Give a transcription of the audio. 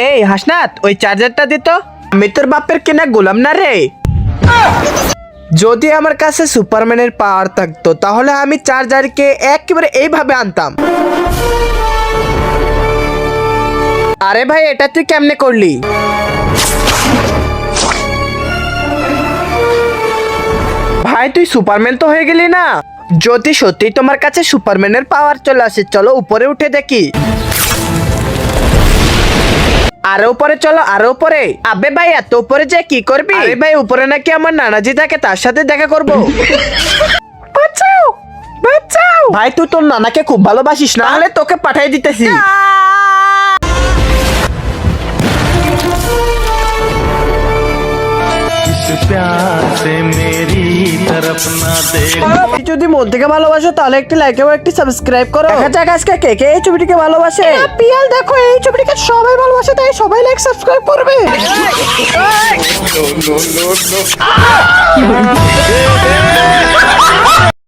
এই হাসনাত, ওই চার্জারটা দিত। আমি তোর বাপের কিনা গোলাম না রে। যদি আমার কাছে সুপারম্যানের পাওয়ার থাকতো তাহলে আমি চার্জারকে একেবারে এইভাবে আনতাম। আরে ভাই, এটা তুই কেমনে করলি? ভাই তুই সুপারম্যান তো হয়ে গেলি না? যদি সত্যি তোমার কাছে সুপারম্যানের পাওয়ার চলে আসে, চলো উপরে উঠে দেখি। আরো উপরে চলো, আরো উপরে। আবে ভাই, এত উপরে যে কি করবি? আরে ভাই, উপরে নাকি আমার নানাজি থাকে, তার সাথে দেখা করব। বাঁচাও, বাঁচাও। ভাই তুই তোর নানাকে খুব ভালোবাসিস না? তাহলে তোকে পাঠিয়ে দিতেছি। যদি মন থেকে ভালোবাসো তাহলে একটি লাইক এবং একটি সাবস্ক্রাইব করো। দেখা যাক আজকে কে কে এই ছবিটিকে ভালোবাসে। পিয়াল দেখো, এই ছবিটিকে সবাই ভালোবাসে, তাই সবাই লাইক সাবস্ক্রাইব করবে।